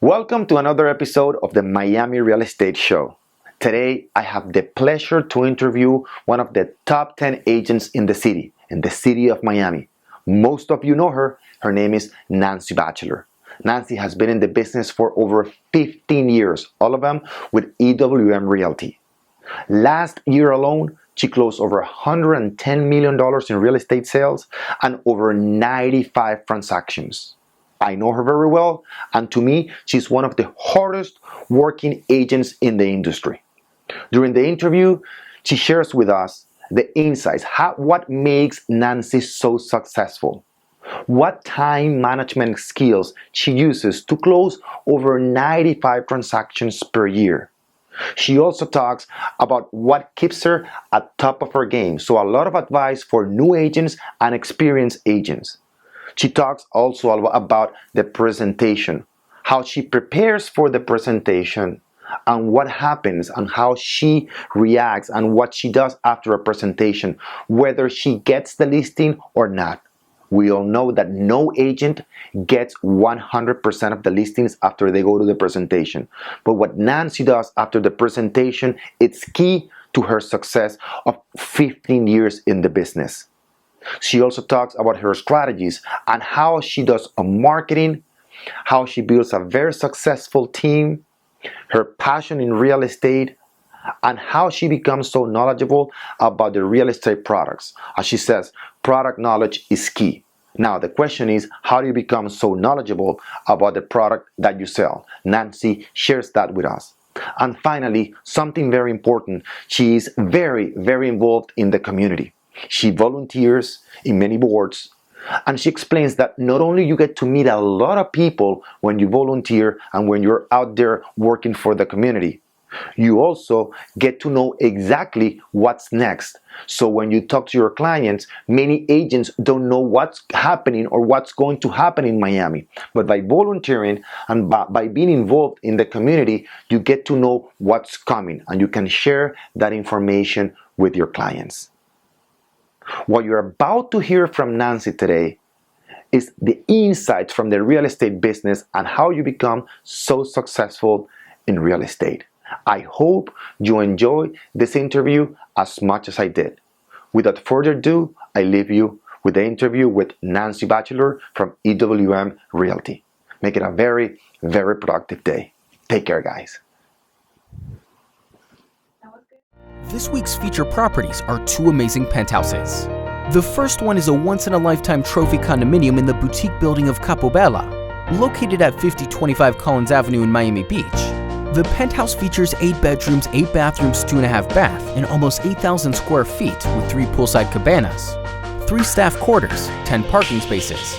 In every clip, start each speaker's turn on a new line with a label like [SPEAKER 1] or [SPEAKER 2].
[SPEAKER 1] Welcome to another episode of the Miami Real Estate Show. Today, I have the pleasure to interview one of the top 10 agents in the city of Miami. Most of you know her. Her name is Nancy Batchelor. Nancy has been in the business for over 15 years, all of them with EWM Realty. Last year alone, she closed over $110 million in real estate sales and over 95 transactions. I know her very well, and to me, she's one of the hardest working agents in the industry. During the interview, she shares with us the insights, what makes Nancy so successful, what time management skills she uses to close over 95 transactions per year. She also talks about what keeps her at top of her game, so a lot of advice for new agents and experienced agents. She talks also about the presentation, how she prepares for the presentation, and what happens and how she reacts and what she does after a presentation, whether she gets the listing or not. We all know that no agent gets 100% of the listings after they go to the presentation. But what Nancy does after the presentation, it's key to her success of 15 years in the business. She also talks about her strategies and how she does a marketing, how she builds a very successful team, her passion in real estate, and how she becomes so knowledgeable about the real estate products. As she says, product knowledge is key. Now, the question is, how do you become so knowledgeable about the product that you sell? Nancy shares that with us. And finally, something very important, she is very, very involved in the community. She volunteers in many boards, and she explains that not only you get to meet a lot of people when you volunteer and when you're out there working for the community, you also get to know exactly what's next. So when you talk to your clients, many agents don't know what's happening or what's going to happen in Miami. But by volunteering and by being involved in the community, you get to know what's coming and you can share that information with your clients. What you're about to hear from Nancy today is the insights from the real estate business and how you become so successful in real estate. I hope you enjoy this interview as much as I did. Without further ado, I leave you with the interview with Nancy Batchelor from EWM Realty. Make it a very, very productive day. Take care, guys.
[SPEAKER 2] This week's feature properties are two amazing penthouses. The first one is a once-in-a-lifetime trophy condominium in the boutique building of Capobella, located at 5025 Collins Avenue in Miami Beach. The penthouse features 8 bedrooms, 8 bathrooms, 2.5 bath, and almost 8,000 square feet with 3 poolside cabanas, 3 staff quarters, 10 parking spaces,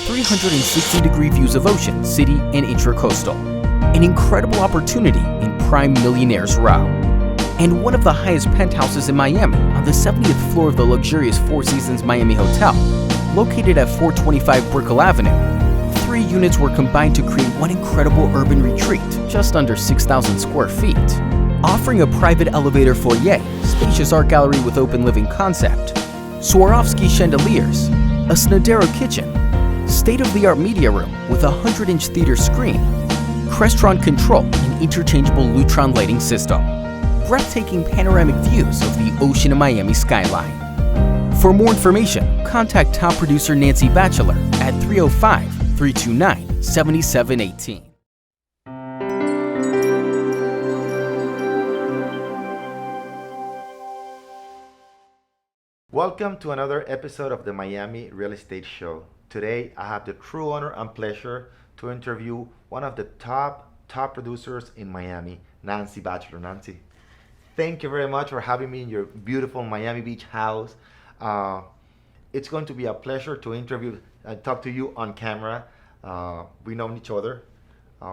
[SPEAKER 2] 360-degree views of ocean, city, and intracoastal. An incredible opportunity in prime Millionaires Row. And one of the highest penthouses in Miami on the 70th floor of the luxurious Four Seasons Miami Hotel, located at 425 Brickell Avenue. 3 units were combined to create one incredible urban retreat, just under 6,000 square feet, offering a private elevator foyer, spacious art gallery with open living concept, Swarovski chandeliers, a Snodero kitchen, state-of-the-art media room with a 100-inch theater screen, Crestron control and interchangeable Lutron lighting system, breathtaking panoramic views of the ocean and Miami skyline. For more information, contact top producer Nancy Batchelor at 305-329-7718.
[SPEAKER 1] Welcome to another episode of the Miami Real Estate Show. Today, I have the true honor and pleasure to interview one of the top producers in Miami, Nancy Batchelor. Nancy, thank you very much for having me in your beautiful Miami Beach house. It's going to be a pleasure to interview and talk to you on camera. We've known each other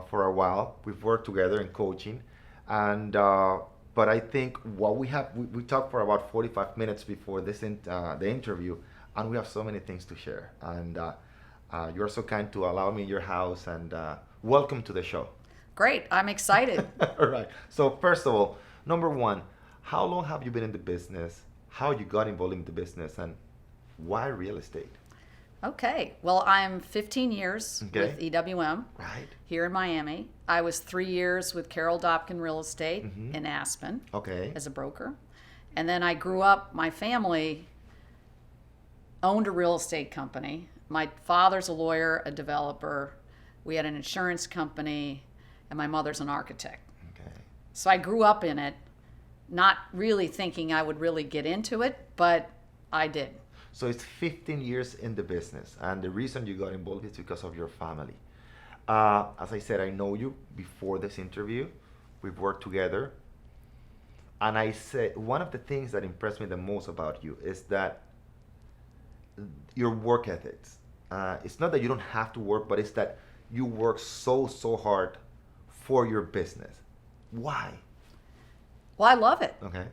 [SPEAKER 1] for a while. We've worked together in coaching, and but I think what we talked for about 45 minutes before the interview, and we have so many things to share. And you're so kind to allow me in your house, and welcome to the show.
[SPEAKER 3] Great, I'm excited.
[SPEAKER 1] All right. So first of all, number one, how long have you been in the business? How you got involved in the business, and why real estate?
[SPEAKER 3] Okay. Well, I'm 15 years
[SPEAKER 1] Okay.
[SPEAKER 3] with EWM
[SPEAKER 1] Right.
[SPEAKER 3] here in Miami. I was 3 years with Carol Dopkin Real Estate
[SPEAKER 1] Mm-hmm.
[SPEAKER 3] in Aspen
[SPEAKER 1] Okay.
[SPEAKER 3] as a broker. And then I grew up, my family owned a real estate company. My father's a lawyer, a developer. We had an insurance company, and my mother's an architect.
[SPEAKER 1] Okay.
[SPEAKER 3] So I grew up in it, not really thinking I would really get into it, but I did.
[SPEAKER 1] So it's 15 years in the business, and the reason you got involved is because of your family. As I said, I know you before this interview. We've worked together. And I said, one of the things that impressed me the most about you is that your work ethics. It's not that you don't have to work, but it's that you work so hard for your business. Why?
[SPEAKER 3] Well, I love it.
[SPEAKER 1] Okay.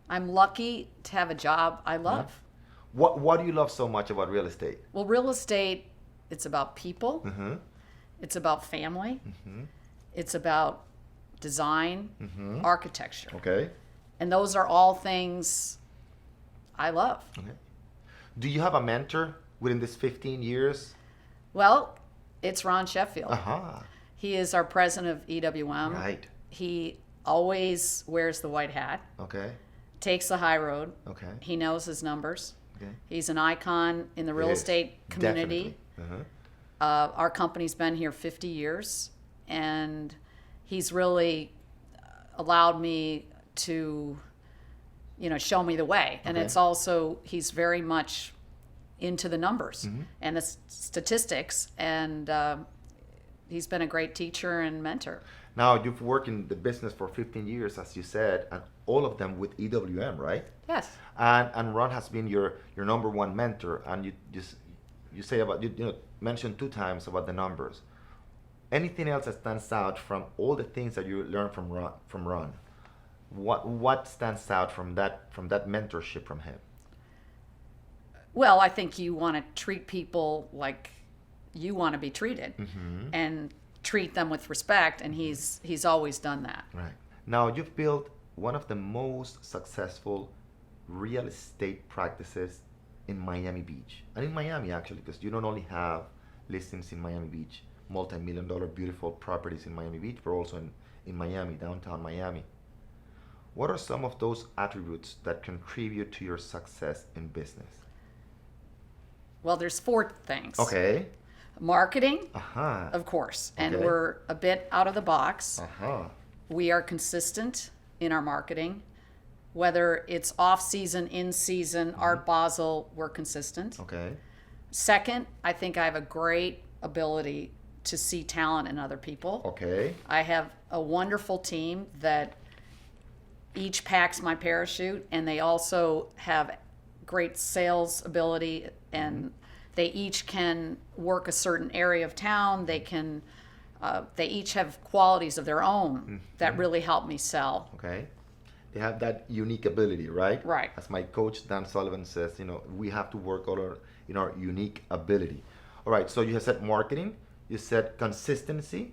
[SPEAKER 3] I'm lucky to have a job I love.
[SPEAKER 1] What do you love so much about real estate?
[SPEAKER 3] Well, real estate, it's about people,
[SPEAKER 1] Mm-hmm.
[SPEAKER 3] it's about family,
[SPEAKER 1] Mm-hmm.
[SPEAKER 3] it's about design,
[SPEAKER 1] Mm-hmm.
[SPEAKER 3] architecture.
[SPEAKER 1] Okay.
[SPEAKER 3] And those are all things I love.
[SPEAKER 1] Okay. Do you have a mentor within this 15 years?
[SPEAKER 3] Well, it's Ron Sheffield.
[SPEAKER 1] Aha.
[SPEAKER 3] He is our president of EWM.
[SPEAKER 1] Right.
[SPEAKER 3] He always wears the white hat,
[SPEAKER 1] Okay.
[SPEAKER 3] takes the high road.
[SPEAKER 1] Okay.
[SPEAKER 3] He knows his numbers.
[SPEAKER 1] Okay.
[SPEAKER 3] He's an icon in the real
[SPEAKER 1] Yes,
[SPEAKER 3] estate community.
[SPEAKER 1] definitely. Uh-huh.
[SPEAKER 3] Our company's been here 50 years, and he's really allowed me to, show me the way. And
[SPEAKER 1] Okay.
[SPEAKER 3] it's also, he's very much into the numbers
[SPEAKER 1] Mm-hmm.
[SPEAKER 3] and the statistics, and he's been a great teacher and mentor.
[SPEAKER 1] Now, you've worked in the business for 15 years, as you said, and all of them with EWM, right?
[SPEAKER 3] Yes.
[SPEAKER 1] And Ron has been your number one mentor, and you say about you mentioned 2 times about the numbers. Anything else that stands out from all the things that you learned from Ron? What stands out from that mentorship from him?
[SPEAKER 3] Well, I think you want to treat people like you want to be treated,
[SPEAKER 1] Mm-hmm.
[SPEAKER 3] and treat them with respect, and he's always done that.
[SPEAKER 1] Right. Now, you've built one of the most successful real estate practices in Miami Beach. And in Miami, actually, because you don't only have listings in Miami Beach, multi-million-dollar beautiful properties in Miami Beach, but also in Miami, downtown Miami. What are some of those attributes that contribute to your success in business?
[SPEAKER 3] Well, there's 4 things.
[SPEAKER 1] Okay.
[SPEAKER 3] Marketing,
[SPEAKER 1] Aha.
[SPEAKER 3] of course, and
[SPEAKER 1] Okay.
[SPEAKER 3] we're a bit out of the box.
[SPEAKER 1] Aha.
[SPEAKER 3] We are consistent in our marketing. Whether it's off season, in season, Art Basel, we're consistent.
[SPEAKER 1] Okay.
[SPEAKER 3] Second, I think I have a great ability to see talent in other people.
[SPEAKER 1] Okay.
[SPEAKER 3] I have a wonderful team that each packs my parachute, and they also have great sales ability, and they each can work a certain area of town. They each have qualities of their own that really help me sell.
[SPEAKER 1] Okay. They have that unique ability, right?
[SPEAKER 3] Right.
[SPEAKER 1] As my coach Dan Sullivan says, we have to work in our unique ability. All right. So you have said marketing, you said consistency,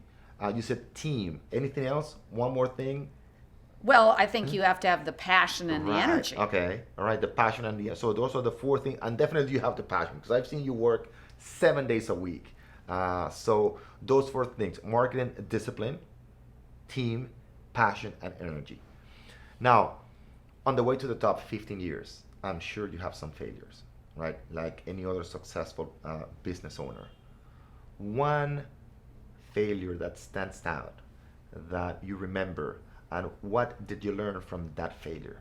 [SPEAKER 1] you said team. Anything else? One more thing.
[SPEAKER 3] Well, I think you have to have the passion and the
[SPEAKER 1] Right.
[SPEAKER 3] energy.
[SPEAKER 1] Okay. All right. The passion and the so those are the 4 things, and definitely you have the passion because I've seen you work 7 days a week. So those 4 things: marketing, discipline, team, passion, and energy. Now, on the way to the top 15 years, I'm sure you have some failures, right? Like any other successful business owner. One failure that stands out that you remember, and what did you learn from that failure?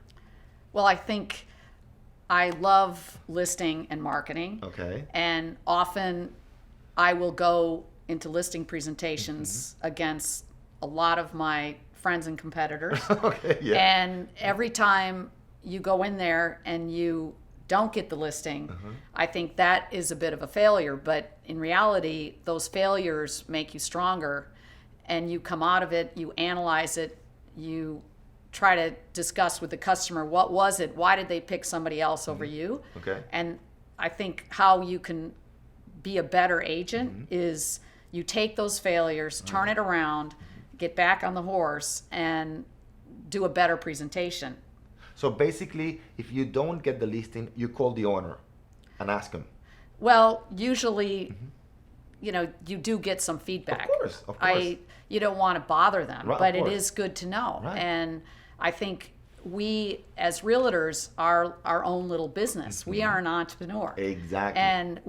[SPEAKER 3] Well, I think I love listing and marketing.
[SPEAKER 1] Okay.
[SPEAKER 3] And often I will go into listing presentations against a lot of my friends and competitors.
[SPEAKER 1] Okay, yeah.
[SPEAKER 3] And every time you go in there and you don't get the listing, I think that is a bit of a failure. But in reality, those failures make you stronger, and you come out of it, you analyze it, you try to discuss with the customer, what was it? Why did they pick somebody else over you?
[SPEAKER 1] Okay.
[SPEAKER 3] And I think how you can be a better agent is you take those failures, turn it around, get back on the horse, and do a better presentation.
[SPEAKER 1] So basically, if you don't get the listing, you call the owner and ask him.
[SPEAKER 3] Well, usually, you do get some feedback.
[SPEAKER 1] Of course.
[SPEAKER 3] You don't want to bother them,
[SPEAKER 1] Right,
[SPEAKER 3] but
[SPEAKER 1] of
[SPEAKER 3] it
[SPEAKER 1] course.
[SPEAKER 3] is good to know.
[SPEAKER 1] Right.
[SPEAKER 3] And I think we, as realtors, are our own little business. We are an entrepreneur.
[SPEAKER 1] Exactly.
[SPEAKER 3] And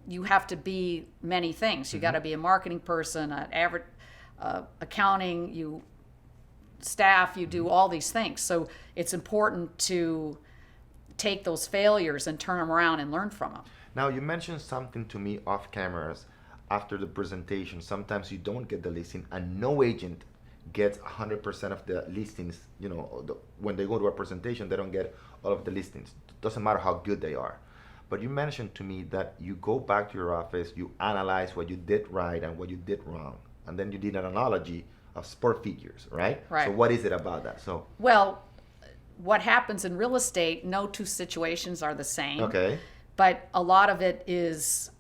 [SPEAKER 3] you have to be many things. You got to be a marketing person, an average accounting, staff, you do all these things. So it's important to take those failures and turn them around and learn from them.
[SPEAKER 1] Now, you mentioned something to me off cameras after the presentation. Sometimes you don't get the listing, and no agent gets 100% of the listings. When they go to a presentation, they don't get all of the listings. Doesn't matter how good they are. But you mentioned to me that you go back to your office, you analyze what you did right and what you did wrong, and then you did an analogy of sport figures, right?
[SPEAKER 3] Right.
[SPEAKER 1] So what is it about that?
[SPEAKER 3] Well, what happens in real estate, no two situations are the same.
[SPEAKER 1] Okay.
[SPEAKER 3] But a lot of it is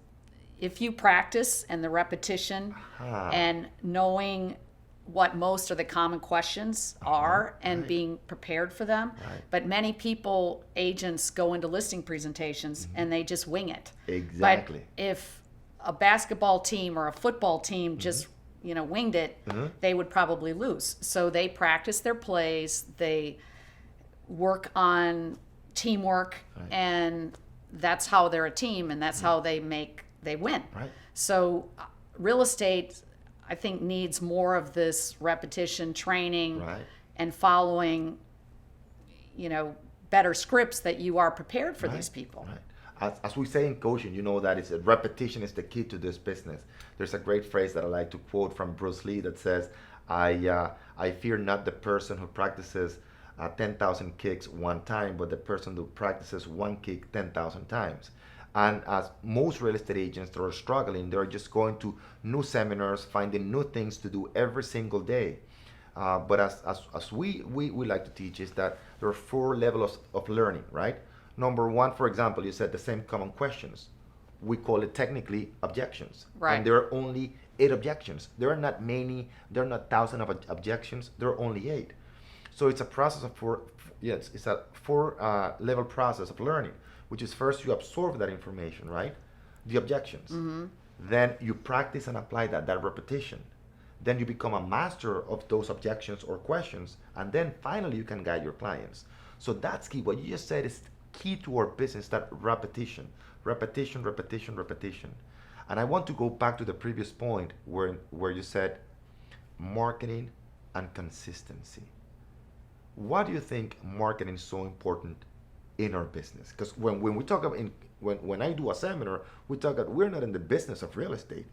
[SPEAKER 3] if you practice and the repetition and knowing what most of the common questions are and being prepared for them.
[SPEAKER 1] Right.
[SPEAKER 3] But many people, agents, go into listing presentations and they just wing it.
[SPEAKER 1] Exactly.
[SPEAKER 3] But if a basketball team or a football team just winged it, they would probably lose. So they practice their plays, they work on teamwork, and that's how they're a team, and that's how they win.
[SPEAKER 1] Right.
[SPEAKER 3] So real estate, I think, needs more of this repetition, training,
[SPEAKER 1] Right.
[SPEAKER 3] and following, better scripts that you are prepared for these people.
[SPEAKER 1] Right. As we say in coaching, that repetition is the key to this business. There's a great phrase that I like to quote from Bruce Lee that says, I fear not the person who practices 10,000 kicks one time, but the person who practices one kick 10,000 times. And as most real estate agents that are struggling, they're just going to new seminars, finding new things to do every single day. But as we like to teach is that there are 4 levels of learning, right? Number 1, for example, you said the same common questions. We call it technically objections.
[SPEAKER 3] Right.
[SPEAKER 1] And there are only 8 objections. There are not many, there are not thousands of objections, there are only 8. So it's a process of it's a 4 level process of learning, which is first you absorb that information, right? The objections. Then you practice and apply that repetition. Then you become a master of those objections or questions, and then finally you can guide your clients. So that's key. What you just said is key to our business, that repetition. Repetition, repetition, repetition. And I want to go back to the previous point where you said marketing and consistency. Why do you think marketing is so important in our business? Because when we talk about when I do a seminar, we talk about we're not in the business of real estate.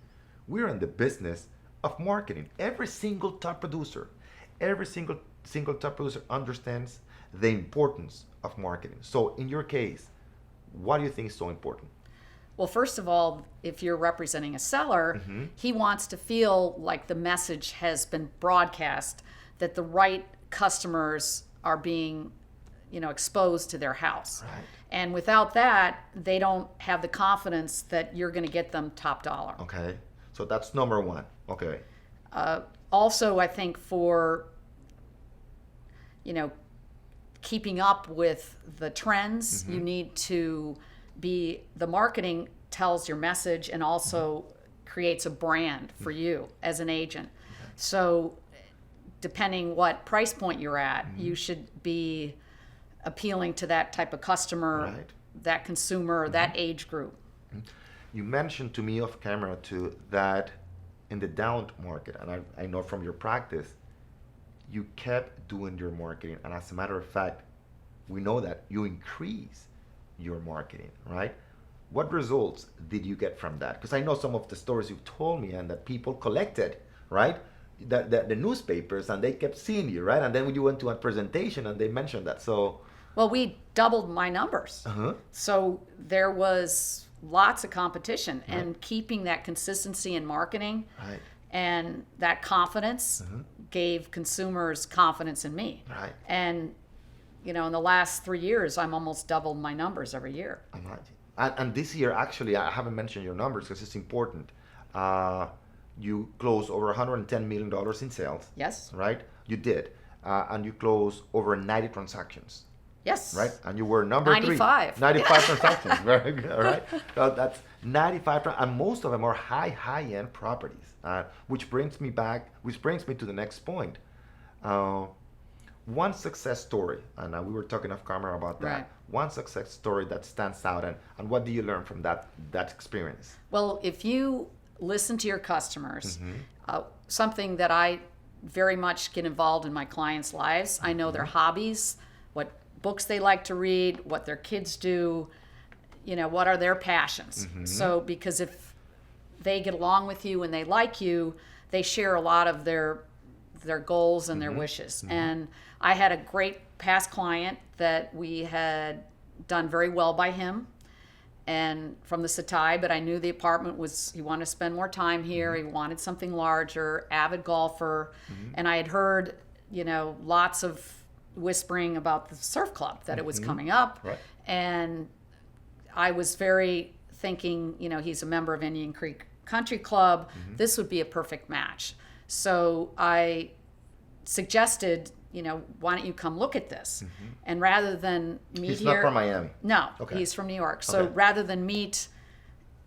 [SPEAKER 1] We're in the business of marketing. Every single top producer understands the importance of marketing. So in your case, what do you think is so important?
[SPEAKER 3] Well, first of all, if you're representing a seller, he wants to feel like the message has been broadcast, that the right customers are being, exposed to their house.
[SPEAKER 1] Right.
[SPEAKER 3] And without that, they don't have the confidence that you're going to get them top dollar.
[SPEAKER 1] Okay. So that's number 1. Okay.
[SPEAKER 3] Also, I think for, keeping up with the trends, you need to the marketing tells your message and also creates a brand for you as an agent. So depending what price point you're at, you should be appealing to that type of customer,
[SPEAKER 1] Right.
[SPEAKER 3] that consumer, that age group.
[SPEAKER 1] You mentioned to me off camera too that in the down market, and I know from your practice, you kept doing your marketing. And as a matter of fact, we know that you increase your marketing, right? What results did you get from that? Because I know some of the stories you've told me and that people collected, right? The newspapers, and they kept seeing you, right? And then when you went to a presentation and they mentioned that. So,
[SPEAKER 3] Well, we doubled my numbers. So there was lots of competition, and keeping that consistency in marketing
[SPEAKER 1] right,
[SPEAKER 3] and that confidence gave consumers confidence in me.
[SPEAKER 1] right.
[SPEAKER 3] And, in the last 3 years, I'm almost doubled my numbers every year.
[SPEAKER 1] And this year, actually, I haven't mentioned your numbers because it's important. You closed over $110 million in sales.
[SPEAKER 3] Yes?
[SPEAKER 1] Right? You did. And you closed over 90 transactions.
[SPEAKER 3] Yes.
[SPEAKER 1] Right? And you were number
[SPEAKER 3] 95.
[SPEAKER 1] 3. 95 transactions. Very good. All right. So that's 95, and most of them are high-end properties. Which brings me to the next point. One success story, and we were talking off camera about that.
[SPEAKER 3] Right.
[SPEAKER 1] One success story that stands out, and what do you learn from that experience?
[SPEAKER 3] Well, if you listen to your customers, something that I very much get involved in my clients' lives, I know their hobbies, what books they like to read, what their kids do, what are their passions. So because if they get along with you and they like you, they share a lot of their goals and their wishes. And I had a great past client that we had done very well by him and from the Satai, but I knew the apartment he wanted to spend more time here. He wanted something larger, avid golfer. And I had heard, lots of whispering about the surf club, that it was coming up.
[SPEAKER 1] Right.
[SPEAKER 3] And I was very thinking, he's a member of Indian Creek Country Club. This would be a perfect match. So I suggested, why don't you come look at this? And rather than meet
[SPEAKER 1] He's
[SPEAKER 3] here.
[SPEAKER 1] not from Miami.
[SPEAKER 3] No,
[SPEAKER 1] Okay.
[SPEAKER 3] he's from New York. So
[SPEAKER 1] Okay.
[SPEAKER 3] rather than meet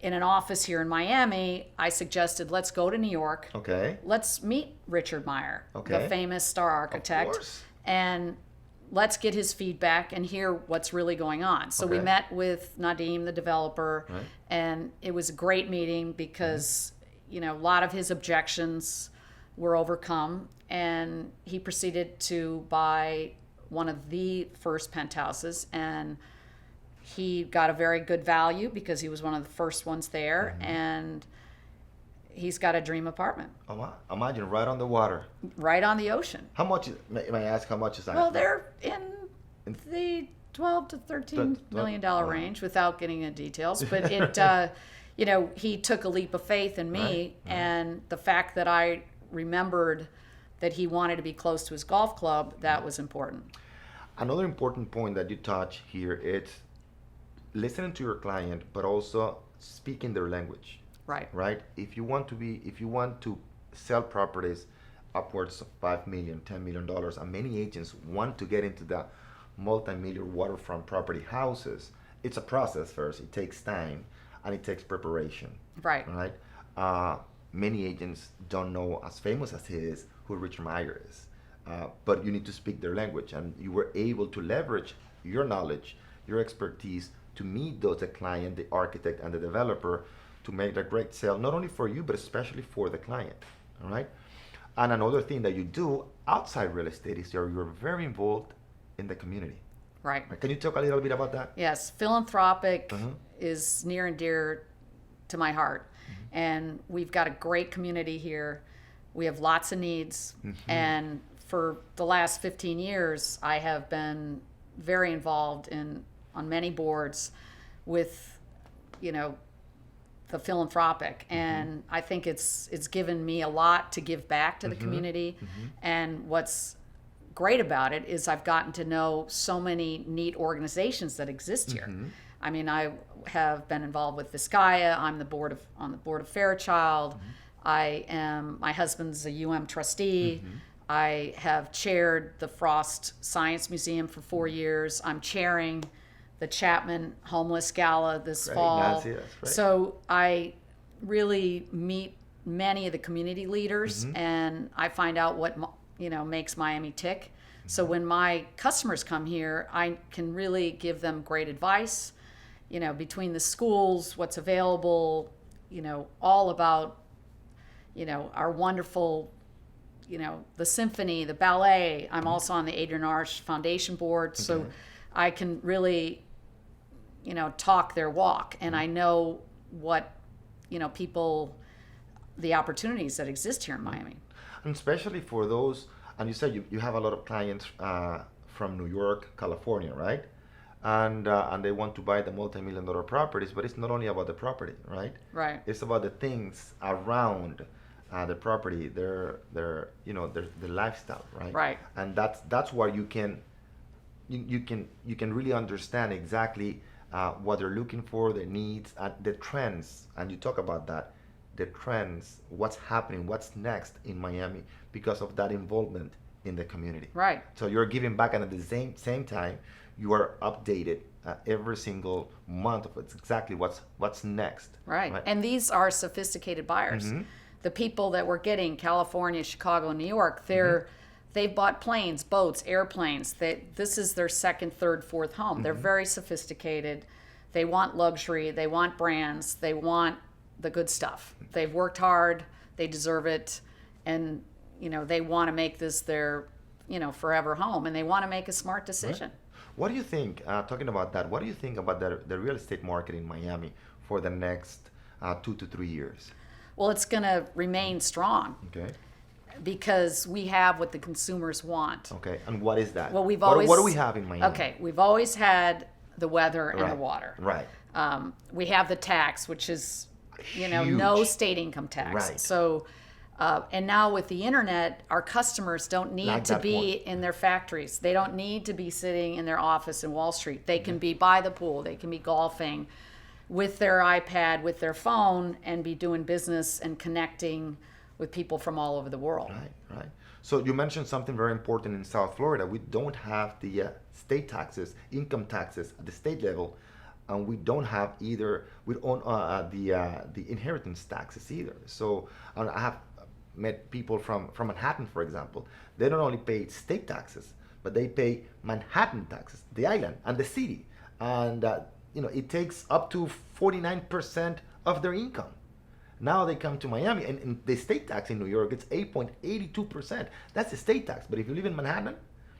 [SPEAKER 3] in an office here in Miami, I suggested let's go to New York.
[SPEAKER 1] Okay.
[SPEAKER 3] Let's meet Richard Meyer,
[SPEAKER 1] Okay.
[SPEAKER 3] the famous star architect,
[SPEAKER 1] course.
[SPEAKER 3] and let's get his feedback and hear what's really going on. So we
[SPEAKER 1] Okay.
[SPEAKER 3] met with Nadeem, the developer,
[SPEAKER 1] Right.
[SPEAKER 3] and it was a great meeting because, a lot of his objections were overcome, and he proceeded to buy one of the first penthouses, and he got a very good value because he was one of the first ones there, and he's got a dream apartment
[SPEAKER 1] Imagine right on the water.
[SPEAKER 3] right on the ocean.
[SPEAKER 1] How much? May I ask how much is that?
[SPEAKER 3] Well, they're in the 12 to 13 million dollar
[SPEAKER 1] Wow.
[SPEAKER 3] range without getting into details, but it he took a leap of faith in me,
[SPEAKER 1] Right.
[SPEAKER 3] and the fact that I remembered that he wanted to be close to his golf club, that was important.
[SPEAKER 1] Another important point that you touch here is listening to your client, but also speaking their language.
[SPEAKER 3] Right.
[SPEAKER 1] Right? If you want to sell properties upwards of $5 million, $10 million, and many agents want to get into the multi-million waterfront property houses, it's a process first. It takes time and it takes preparation.
[SPEAKER 3] Right.
[SPEAKER 1] Right? Many agents don't know, as famous as he is, who Richard Meyer is. But you need to speak their language, and you were able to leverage your knowledge, your expertise to meet the client, the architect, and the developer to make a great sale, not only for you, but especially for the client. All right? And another thing that you do outside real estate is you're very involved in the community.
[SPEAKER 3] Right.
[SPEAKER 1] Can you talk a little bit about that?
[SPEAKER 3] Yes, philanthropic is near and dear to my heart. And we've got a great community here. We have lots of needs. And for the last 15 years, I have been very involved on many boards with, the philanthropic. And I think it's given me a lot to give back to the community. And what's great about it is I've gotten to know so many neat organizations that exist here. I mean, I have been involved with Vizcaya. I'm on the board of Fairchild. My husband's a UM trustee. I have chaired the Frost Science Museum for 4 years. I'm chairing the Chapman Homeless Gala this fall.
[SPEAKER 1] Nancy, that's right.
[SPEAKER 3] So I really meet many of the community leaders, and I find out what makes Miami tick. So when my customers come here, I can really give them great advice. Between the schools, what's available, all about, our wonderful, the symphony, the ballet. I'm also on the Adrian Arch Foundation board, so I can really, talk their walk, and I know what, people, the opportunities that exist here in Miami.
[SPEAKER 1] And especially for those, and you said you have a lot of clients from New York, California, right? And they want to buy the multi-million-dollar properties, but it's not only about the property, right?
[SPEAKER 3] Right.
[SPEAKER 1] It's about the things around the property, their the lifestyle, right?
[SPEAKER 3] Right.
[SPEAKER 1] And that's where you can really understand exactly what they're looking for, their needs, and the trends. And you talk about that, the trends, what's happening, what's next in Miami because of that involvement in the community.
[SPEAKER 3] Right.
[SPEAKER 1] So you're giving back, and at the same time, you are updated every single month of it's exactly what's next.
[SPEAKER 3] Right. And these are sophisticated buyers. The people that we're getting, California, Chicago, New York, they've bought planes, boats, airplanes. This is their second, third, fourth home. They're very sophisticated. They want luxury. They want brands. They want the good stuff. They've worked hard. They deserve it. And, they want to make this their, forever home. And they want to make a smart decision.
[SPEAKER 1] Right. What do you think, talking about that, what do you think about the real estate market in Miami for the next 2 to 3 years?
[SPEAKER 3] Well, it's going to remain strong.
[SPEAKER 1] Okay.
[SPEAKER 3] Because we have what the consumers want.
[SPEAKER 1] Okay, and what is that?
[SPEAKER 3] Well,
[SPEAKER 1] what do we have in Miami?
[SPEAKER 3] Okay, we've always had the weather and the water.
[SPEAKER 1] Right.
[SPEAKER 3] We have the tax, which is,
[SPEAKER 1] Huge.
[SPEAKER 3] no state income tax.
[SPEAKER 1] Right.
[SPEAKER 3] So, and now with the internet, our customers don't need to be in their factories. They don't need to be sitting in their office in Wall Street. They can be by the pool. They can be golfing with their iPad, with their phone, and be doing business and connecting with people from all over the world.
[SPEAKER 1] Right. So you mentioned something very important in South Florida. We don't have the state taxes, income taxes at the state level, and we don't have either. We don't the inheritance taxes either. So I have met people from Manhattan, for example. They don't only pay state taxes, but they pay Manhattan taxes, the island and the city, and it takes up to 49% of their income. Now they come to Miami, and the state tax in New York, it's 8.82%. That's the state tax. But if you live in Manhattan,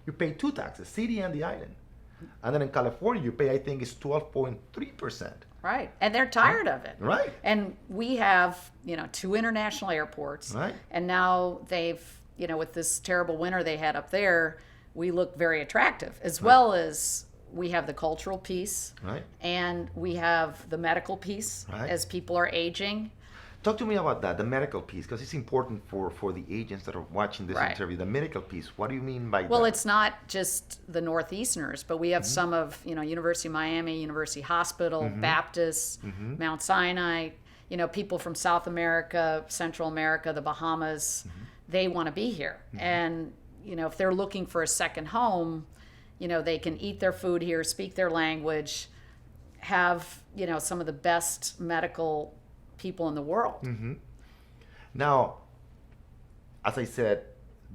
[SPEAKER 1] you pay two taxes, city and the island. And then in California, you pay, I think, it's 12.3%.
[SPEAKER 3] Right. And they're tired of it.
[SPEAKER 1] Right.
[SPEAKER 3] And we have, 2 international airports.
[SPEAKER 1] Right.
[SPEAKER 3] And now they've, with this terrible winter they had up there, we look very attractive, as well as we have the cultural piece.
[SPEAKER 1] Right.
[SPEAKER 3] And we have the medical piece as people are aging.
[SPEAKER 1] Talk to me about that, the medical piece, because it's important for the agents that are watching this interview. The medical piece, what do you mean by that?
[SPEAKER 3] Well, it's not just the Northeasterners, but we have some of, University of Miami, University Hospital, Baptist, Mount Sinai, people from South America, Central America, the Bahamas. They want to be here. And, if they're looking for a second home, they can eat their food here, speak their language, have, some of the best medical people in the world.
[SPEAKER 1] Now, as I said,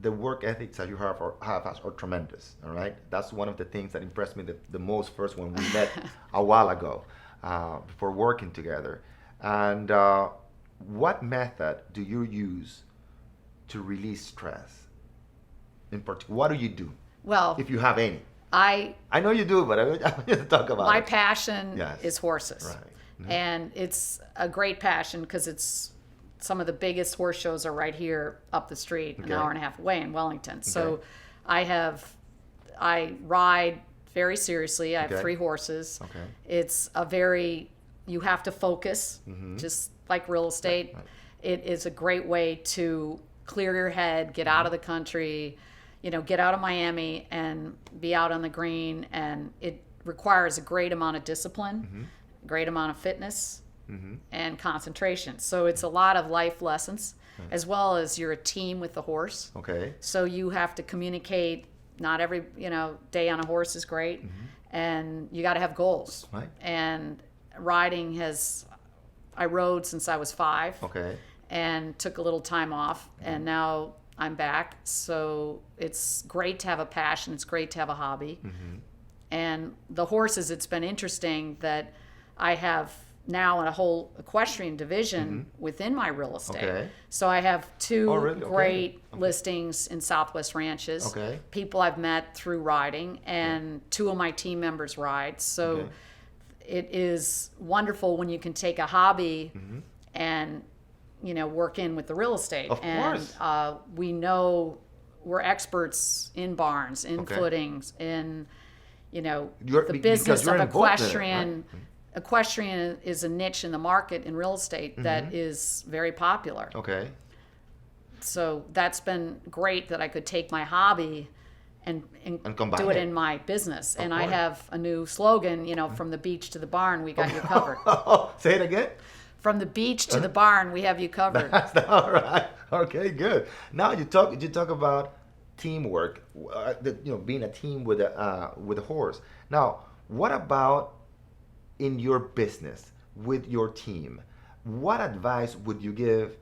[SPEAKER 1] the work ethics that you have are tremendous. All right, that's one of the things that impressed me the most first when we met a while ago, before working together. And what method do you use to release stress? In particular, what do you do?
[SPEAKER 3] Well,
[SPEAKER 1] if you have any.
[SPEAKER 3] I
[SPEAKER 1] know you do, but I want you to talk about
[SPEAKER 3] my
[SPEAKER 1] it.
[SPEAKER 3] passion is horses.
[SPEAKER 1] Right.
[SPEAKER 3] And it's a great passion because it's some of the biggest horse shows are right here up the street, an hour and a half away in Wellington. So I ride very seriously. I have 3 horses. It's you have to focus, just like real estate. It is a great way to clear your head, get out of the country, get out of Miami and be out on the green. And it requires a great amount of discipline, great amount of fitness, and concentration. So it's a lot of life lessons, as well as you're a team with the horse. So you have to communicate. Not every day on a horse is great, and you got to have goals. And riding I rode since I was 5, and took a little time off, and now I'm back. So it's great to have a passion. It's great to have a hobby. And the horses, it's been interesting that I have now a whole equestrian division within my real estate. So I have 2 great listings in Southwest Ranches. People I've met through riding, and 2 of my team members ride. So it is wonderful when you can take a hobby and work in with the real estate.
[SPEAKER 1] Of course.
[SPEAKER 3] And we know we're experts in barns, in footings, in the business of equestrian. Equestrian is a niche in the market in real estate that is very popular. So that's been great that I could take my hobby and do it in my business. And I have a new slogan, from the beach to the barn, we got you covered.
[SPEAKER 1] Say it again.
[SPEAKER 3] From the beach to the barn, we have you covered.
[SPEAKER 1] That's all right. Okay, good. Now you talk about teamwork, being a team with a horse. Now, what about in your business with your team? What advice would you give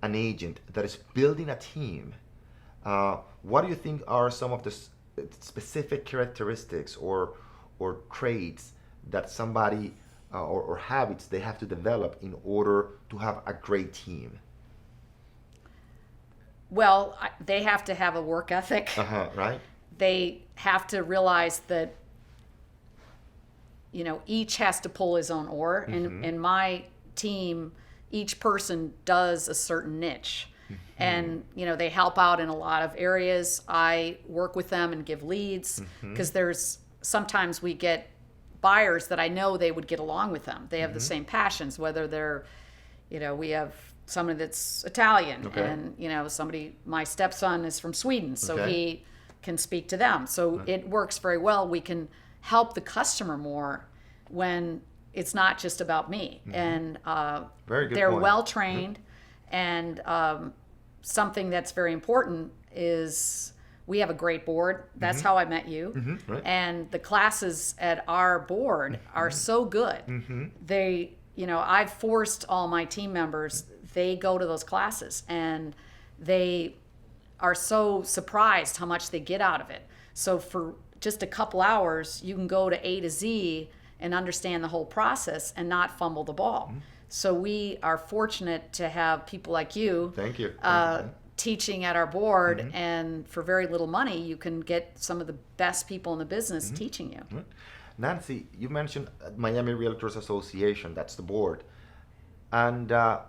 [SPEAKER 1] an agent that is building a team? What do you think are some of the specific characteristics or traits that somebody or habits they have to develop in order to have a great team?
[SPEAKER 3] Well, they have to have a work ethic.
[SPEAKER 1] Right.
[SPEAKER 3] They have to realize that, each has to pull his own oar. And in my team, each person does a certain niche. And, they help out in a lot of areas. I work with them and give leads because sometimes we get buyers that I know they would get along with them. They have the same passions, whether they're, we have somebody that's Italian and, my stepson is from Sweden, so he can speak to them. So it works very well. We can help the customer more when it's not just about me. And
[SPEAKER 1] very good
[SPEAKER 3] they're
[SPEAKER 1] point.
[SPEAKER 3] well trained. And something that's very important is we have a great board. That's how I met you.
[SPEAKER 1] Right.
[SPEAKER 3] And the classes at our board are so good. They, I've forced all my team members, they go to those classes and they are so surprised how much they get out of it. So for just a couple hours, you can go to A to Z and understand the whole process and not fumble the ball. So we are fortunate to have people like you.
[SPEAKER 1] Thank you.
[SPEAKER 3] Teaching at our board, and for very little money, you can get some of the best people in the business teaching you.
[SPEAKER 1] Nancy, you mentioned Miami Realtors Association, that's the board. And a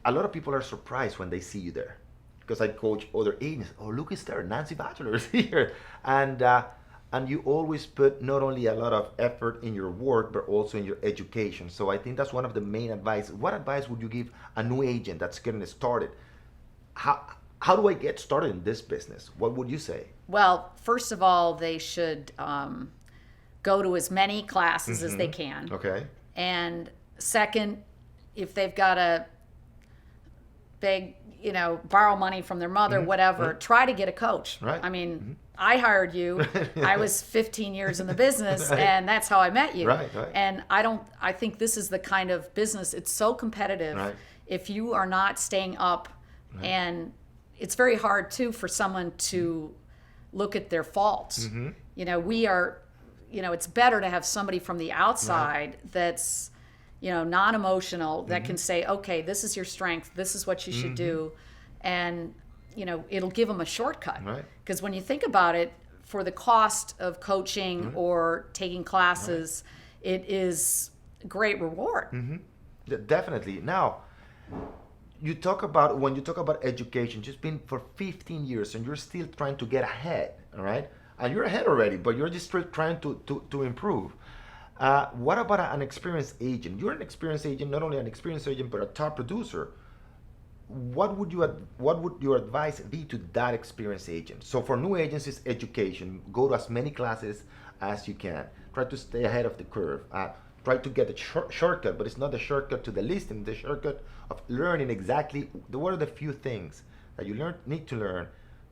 [SPEAKER 1] lot of people are surprised when they see you there because I coach other agents. Oh, look, it's there, Nancy Batchelor is here. And you always put not only a lot of effort in your work, but also in your education. So I think that's one of the main advice. What advice would you give a new agent that's getting started? How do I get started in this business? What would you say?
[SPEAKER 3] Well, first of all, they should go to as many classes as they can.
[SPEAKER 1] Okay.
[SPEAKER 3] And second, if they've got a big, borrow money from their mother, whatever, try to get a coach.
[SPEAKER 1] Right.
[SPEAKER 3] I mean, I hired you. I was 15 years in the business, and that's how I met you.
[SPEAKER 1] Right.
[SPEAKER 3] And I think this is the kind of business, it's so competitive.
[SPEAKER 1] Right.
[SPEAKER 3] If you are not staying up, and it's very hard too for someone to look at their faults. We are, it's better to have somebody from the outside that's, non-emotional, that can say, okay, this is your strength, this is what you should do, and it'll give them a shortcut. Because when you think about it, for the cost of coaching or taking classes, it is a great reward.
[SPEAKER 1] Definitely. Now, when you talk about education, just been for 15 years and you're still trying to get ahead, all right? And you're ahead already, but you're just still trying to improve. What about an experienced agent? You're an experienced agent, not only an experienced agent, but a top producer. What would your advice be to that experienced agent? So for new agents, it's education. Go to as many classes as you can. Try to stay ahead of the curve. Try to get the shortcut, but it's not the shortcut to the listing, the shortcut of learning exactly what are the few things that you need to learn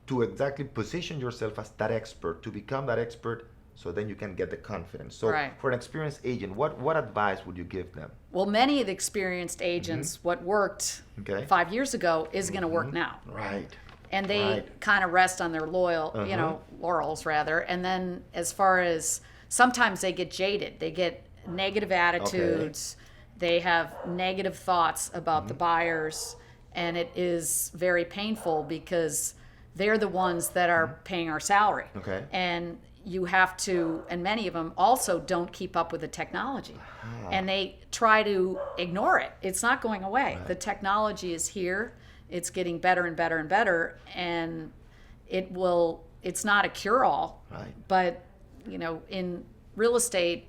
[SPEAKER 1] to exactly position yourself as that expert, to become that expert, so then you can get the confidence. So for an experienced agent, what advice would you give them? Well,
[SPEAKER 3] many of the experienced agents, what worked 5 years ago is going to work now.
[SPEAKER 1] Right.
[SPEAKER 3] And they kind of rest on their laurels rather. And then as far as sometimes they get jaded, they get negative attitudes, they have negative thoughts about the buyers, and it is very painful because they're the ones that are paying our salary. And you have to, and many of them also don't keep up with the technology. And they try to ignore it. It's not going away. The technology is here. It's getting better and better and better. And it's not a cure-all. But, in real estate,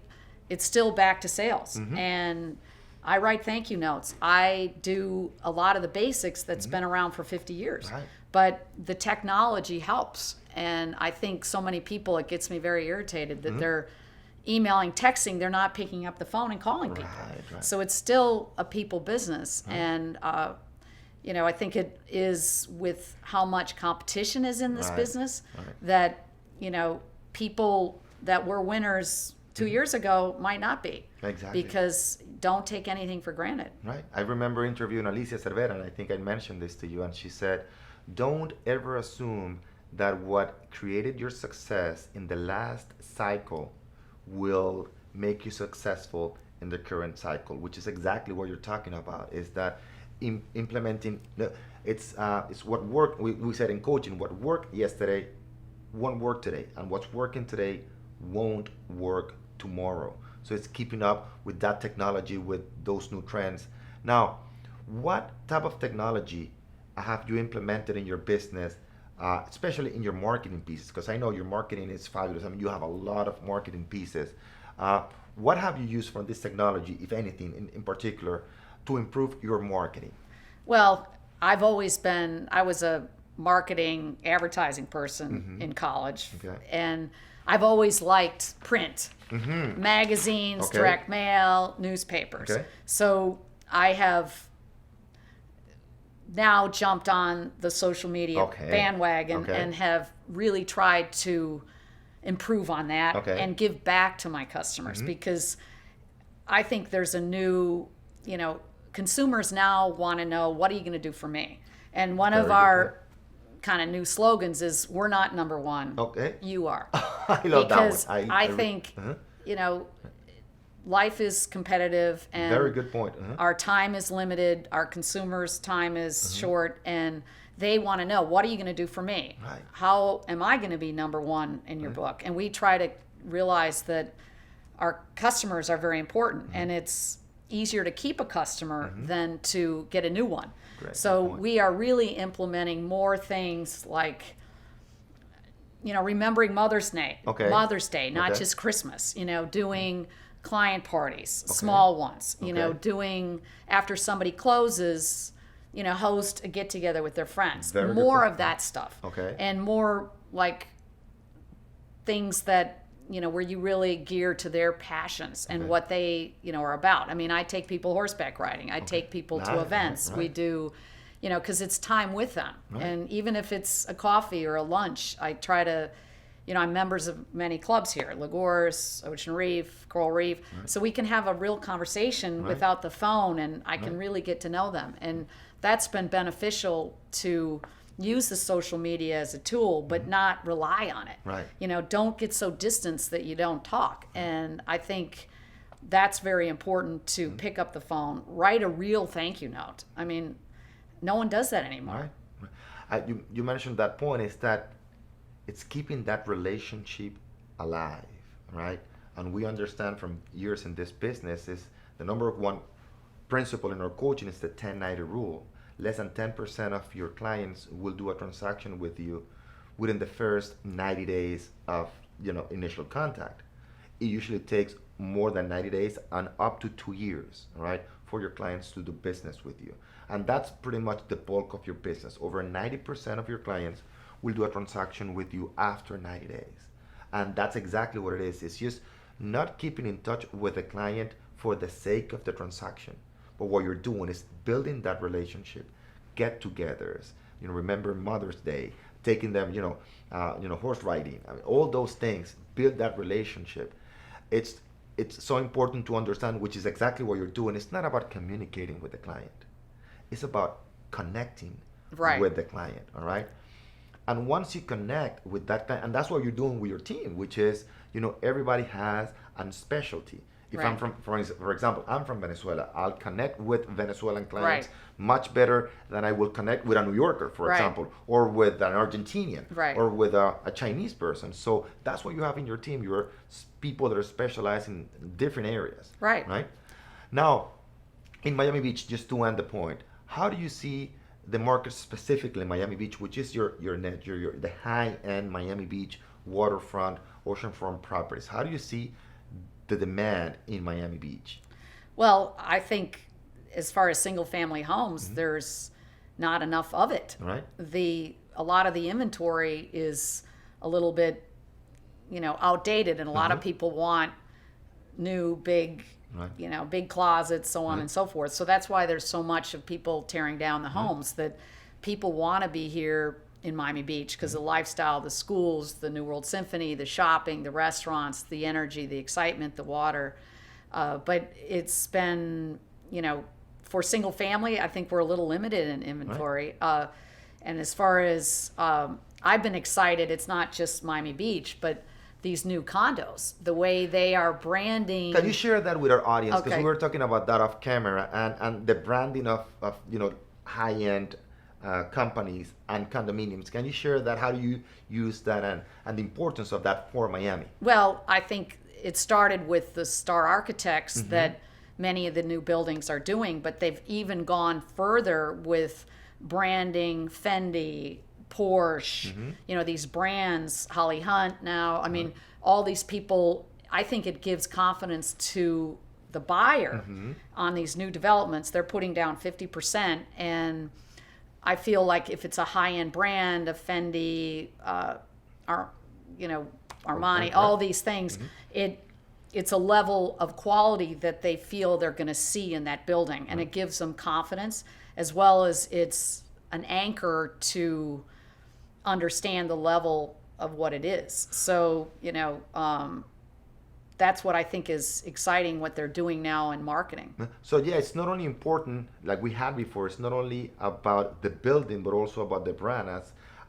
[SPEAKER 3] it's still back to sales. And I write thank you notes. I do a lot of the basics that's been around for 50 years. But the technology helps. And I think so many people, it gets me very irritated that they're emailing, texting, they're not picking up the phone and calling people. So it's still a people business. And, I think it is with how much competition is in this
[SPEAKER 1] Right.
[SPEAKER 3] business
[SPEAKER 1] Right.
[SPEAKER 3] that, people that were winners 2 years ago might not be.
[SPEAKER 1] Exactly.
[SPEAKER 3] Because don't take anything for granted.
[SPEAKER 1] Right. I remember interviewing Alicia Cervera, and I think I mentioned this to you, and she said, don't ever assume that what created your success in the last cycle will make you successful in the current cycle, which is exactly what you're talking about, is that implementing, it's what worked, we said in coaching, what worked yesterday won't work today, and what's working today won't work tomorrow. So it's keeping up with that technology, with those new trends. Now, what type of technology have you implemented in your business, especially in your marketing pieces? Because I know your marketing is fabulous. I mean, you have a lot of marketing pieces. What have you used from this technology, if anything, in particular, to improve your marketing?
[SPEAKER 3] Well, I was a marketing advertising person in college.
[SPEAKER 1] Okay.
[SPEAKER 3] And I've always liked print, magazines,
[SPEAKER 1] Okay.
[SPEAKER 3] direct mail, newspapers.
[SPEAKER 1] Okay.
[SPEAKER 3] So I have now jumped on the social media
[SPEAKER 1] Okay.
[SPEAKER 3] bandwagon
[SPEAKER 1] Okay.
[SPEAKER 3] and have really tried to improve on that
[SPEAKER 1] Okay.
[SPEAKER 3] and give back to my customers because I think there's a new, consumers now want to know, what are you going to do for me? And one of
[SPEAKER 1] Very good
[SPEAKER 3] our kind of new slogans is, we're not number one.
[SPEAKER 1] Okay.
[SPEAKER 3] You are.
[SPEAKER 1] I love
[SPEAKER 3] Because
[SPEAKER 1] that one.
[SPEAKER 3] I think, life is competitive and
[SPEAKER 1] Very good point.
[SPEAKER 3] our time is limited, our consumers' time is short, and they want to know, what are you going to do for me?
[SPEAKER 1] Right.
[SPEAKER 3] How am I going to be number one in your book? And we try to realize that our customers are very important, and it's easier to keep a customer than to get a new one.
[SPEAKER 1] Great.
[SPEAKER 3] So
[SPEAKER 1] Good point.
[SPEAKER 3] we are really implementing more things like, remembering Mother's Day,
[SPEAKER 1] Okay.
[SPEAKER 3] not
[SPEAKER 1] Okay.
[SPEAKER 3] just Christmas, doing client parties, small ones,
[SPEAKER 1] Okay.
[SPEAKER 3] doing after somebody closes, host a get together with their friends.
[SPEAKER 1] Very good
[SPEAKER 3] More
[SPEAKER 1] point.
[SPEAKER 3] of that stuff.
[SPEAKER 1] Okay.
[SPEAKER 3] And more like things that, where you really gear to their passions and
[SPEAKER 1] Okay.
[SPEAKER 3] what they, are about. I mean, I take people horseback riding. I take people to
[SPEAKER 1] Nice.
[SPEAKER 3] events.
[SPEAKER 1] Right.
[SPEAKER 3] We do, because it's time with them.
[SPEAKER 1] Right.
[SPEAKER 3] And even if it's a coffee or a lunch, I try to, I'm members of many clubs here, Lagos, Ocean Reef, Coral Reef. So we can have a real conversation
[SPEAKER 1] Right.
[SPEAKER 3] without the phone, and I can really get to know them. And that's been beneficial to use the social media as a tool, but not rely on it.
[SPEAKER 1] Right.
[SPEAKER 3] Don't get so distanced that you don't talk. And I think that's very important to pick up the phone, write a real thank you note. I mean, no one does that anymore.
[SPEAKER 1] Right. You mentioned that point, is that it's keeping that relationship alive, right? And we understand from years in this business is the number one principle in our coaching is the 1090 rule. Less than 10% of your clients will do a transaction with you within the first 90 days of initial contact. It usually takes more than 90 days and up to 2 years, right, for your clients to do business with you. And that's pretty much the bulk of your business. Over 90% of your clients will do a transaction with you after 90 days. And that's exactly what it is. It's just not keeping in touch with the client for the sake of the transaction. But what you're doing is building that relationship, get-togethers. Remember Mother's Day, taking them, horse riding. I mean, all those things. Build that relationship. It's so important to understand, which is exactly what you're doing. It's not about communicating with the client. It's about connecting with the client. All right. And once you connect with that client, and that's what you're doing with your team, which is, everybody has a specialty. If I'm from, for example, I'm from Venezuela, I'll connect with Venezuelan clients much better than I will connect with a New Yorker, for example, or with an Argentinian, or with a Chinese person. So that's what you have in your team. You're people that are specialized in different areas. Right. Now, in Miami Beach, just to end the point, how do you see the market specifically in Miami Beach, which is your the high-end Miami Beach waterfront, oceanfront properties? How do you see the demand in Miami Beach?
[SPEAKER 3] Well, I think as far as single-family homes, there's not enough of it.
[SPEAKER 1] Right.
[SPEAKER 3] A lot of the inventory is a little bit, outdated, and a lot of people want new, big, you know, big closets, so on and so forth. So that's why there's so much of people tearing down the homes, that people want to be here in Miami Beach because the lifestyle, the schools, the New World Symphony, the shopping, the restaurants, the energy, the excitement, the water. But it's been, you know, for single family, I think we're a little limited in inventory. And as far as I've been excited, it's not just Miami Beach, but these new condos, the way they are branding.
[SPEAKER 1] Can you share that with our audience? Because
[SPEAKER 3] Okay.
[SPEAKER 1] we were talking about that off camera, and the branding of you know, high-end companies and condominiums. Can you share that? How do you use that, and the importance of that for Miami?
[SPEAKER 3] Well, I think it started with the star architects that many of the new buildings are doing, but they've even gone further with branding, Fendi, Porsche, you know, these brands, Holly Hunt now. I mean, all these people, I think it gives confidence to the buyer on these new developments. They're putting down 50%, and I feel like if it's a high-end brand, a Fendi, you know, Armani, all these things, it's a level of quality that they feel they're going to see in that building, and it gives them confidence, as well as it's an anchor to understand the level of what it is. So, you know, that's what I think is exciting, what they're doing now in marketing.
[SPEAKER 1] So yeah, it's not only important, like we had before, it's not only about the building, but also about the brand.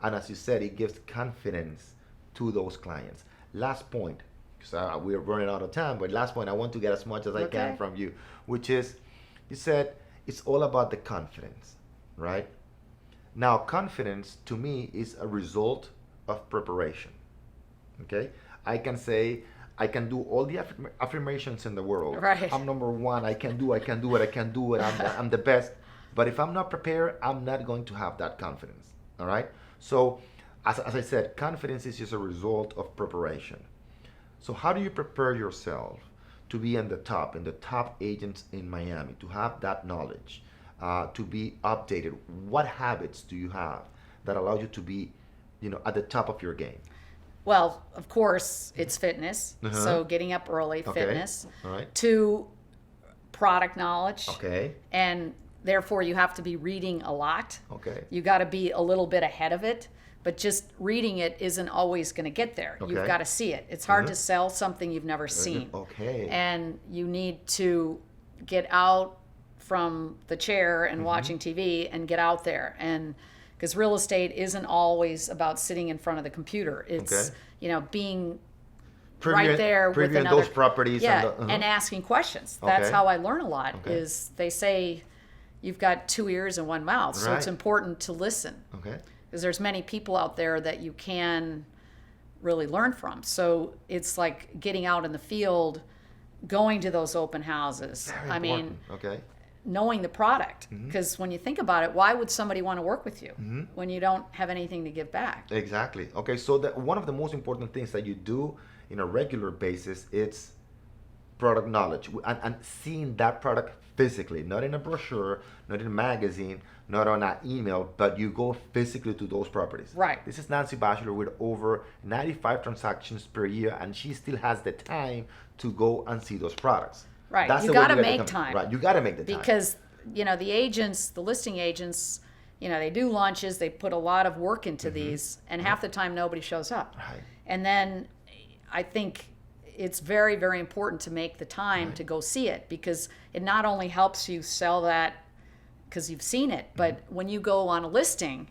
[SPEAKER 1] And as you said, it gives confidence to those clients. Last point, because we're running out of time, but last point, I want to get as much as I can from you, which is, you said it's all about the confidence, right? Now, confidence to me is a result of preparation, okay? I can say, I can do all the affirmations in the world.
[SPEAKER 3] Right.
[SPEAKER 1] I'm number one. I can do it. I'm the best. But if I'm not prepared, I'm not going to have that confidence. All right. So, as I said, confidence is just a result of preparation. So, how do you prepare yourself to be in the top agents in Miami, to have that knowledge, to be updated? What habits do you have that allow you to be, you know, at the top of your game?
[SPEAKER 3] Well, of course, it's fitness. So getting up early, fitness.
[SPEAKER 1] All right.
[SPEAKER 3] To product knowledge.
[SPEAKER 1] Okay.
[SPEAKER 3] And therefore, you have to be reading a lot.
[SPEAKER 1] Okay.
[SPEAKER 3] You got to be a little bit ahead of it. But just reading it isn't always going to get there.
[SPEAKER 1] Okay.
[SPEAKER 3] You've got to see it. It's hard to sell something you've never seen.
[SPEAKER 1] Okay.
[SPEAKER 3] And you need to get out from the chair and watching TV and get out there. And because real estate isn't always about sitting in front of the computer. It's, you know, being right there with another,
[SPEAKER 1] those properties.
[SPEAKER 3] Yeah,
[SPEAKER 1] and,
[SPEAKER 3] and asking questions. That's how I learn a lot.
[SPEAKER 1] Okay.
[SPEAKER 3] Is they say you've got 2 ears and 1 mouth, so it's
[SPEAKER 1] Right.
[SPEAKER 3] important to listen.
[SPEAKER 1] Okay.
[SPEAKER 3] Because there's many people out there that you can really learn from. So it's like getting out in the field, going to those open houses.
[SPEAKER 1] Very
[SPEAKER 3] I mean,
[SPEAKER 1] important. Okay.
[SPEAKER 3] knowing the product. Because when you think about it, why would somebody want to work with you when you don't have anything to give back?
[SPEAKER 1] Exactly. Okay. So one of the most important things that you do in a regular basis, it's product knowledge and seeing that product physically, not in a brochure, not in a magazine, not on an email, but you go physically to those properties.
[SPEAKER 3] Right.
[SPEAKER 1] This is Nancy Batchelor with over 95 transactions per year, and she still has the time to go and see those products.
[SPEAKER 3] Right.
[SPEAKER 1] That's
[SPEAKER 3] You
[SPEAKER 1] the way
[SPEAKER 3] got to
[SPEAKER 1] get the
[SPEAKER 3] make
[SPEAKER 1] company.
[SPEAKER 3] time.
[SPEAKER 1] Right. You got to make the time.
[SPEAKER 3] Because, you know, the agents, the listing agents, you know, they do lunches, they put a lot of work into these, and half the time nobody shows up.
[SPEAKER 1] Right.
[SPEAKER 3] And then I think it's very, very important to make the time to go see it, because it not only helps you sell that because you've seen it, but when you go on a listing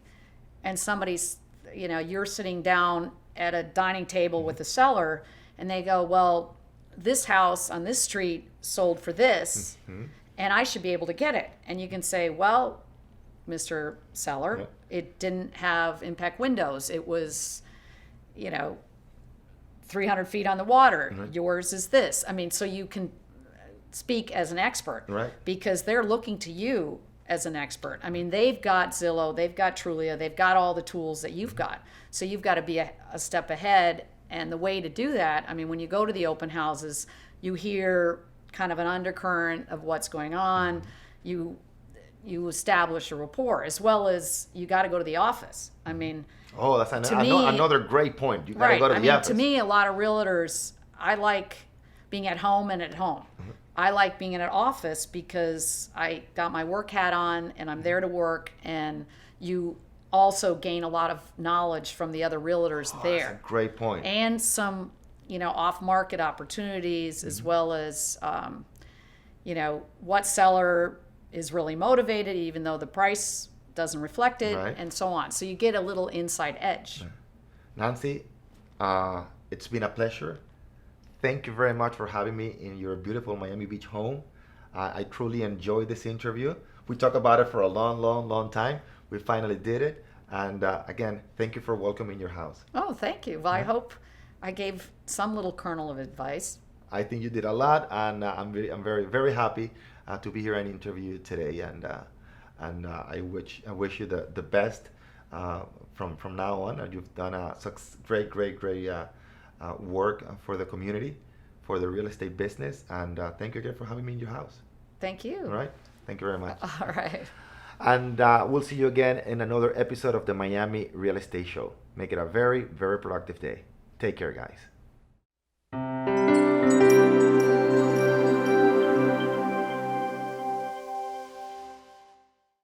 [SPEAKER 3] and somebody's, you know, you're sitting down at a dining table with the seller and they go, well, this house on this street sold for this, and I should be able to get it. And you can say, well, Mr. Seller, it didn't have impact windows. It was, you know, 300 feet on the water. Yours is this. I mean, so you can speak as an expert,
[SPEAKER 1] Right.
[SPEAKER 3] because they're looking to you as an expert. I mean, they've got Zillow, they've got Trulia, they've got all the tools that you've got. So you've got to be a step ahead. And the way to do that, I mean, when you go to the open houses, you hear kind of an undercurrent of what's going on. You establish a rapport, as well as you got to go to the office. I mean,
[SPEAKER 1] Oh, that's another great point. You got to
[SPEAKER 3] right.
[SPEAKER 1] go to
[SPEAKER 3] I
[SPEAKER 1] the
[SPEAKER 3] mean,
[SPEAKER 1] office.
[SPEAKER 3] to me, a lot of realtors, I like being at home and at home. I like being in an office because I got my work hat on and I'm there to work, and you also gain a lot of knowledge from the other realtors there.
[SPEAKER 1] That's a great point.
[SPEAKER 3] And some, off-market opportunities, as well as, what seller is really motivated, even though the price doesn't reflect it,
[SPEAKER 1] Right.
[SPEAKER 3] and so on. So you get a little inside edge.
[SPEAKER 1] Nancy, it's been a pleasure. Thank you very much for having me in your beautiful Miami Beach home. I truly enjoyed this interview. We talked about it for a long, long, long time. We finally did it. And again, thank you for welcoming your house.
[SPEAKER 3] Oh, thank you. Well, I hope I gave some little kernel of advice.
[SPEAKER 1] I think you did a lot, and I'm very, very happy to be here and interview you today. And I wish you the best from now on. And you've done a great work for the community, for the real estate business. And thank you again for having me in your house.
[SPEAKER 3] Thank you.
[SPEAKER 1] All right. Thank you very much.
[SPEAKER 3] All right.
[SPEAKER 1] And we'll see you again in another episode of the Miami Real Estate Show. Make it a very, very productive day. Take care, guys.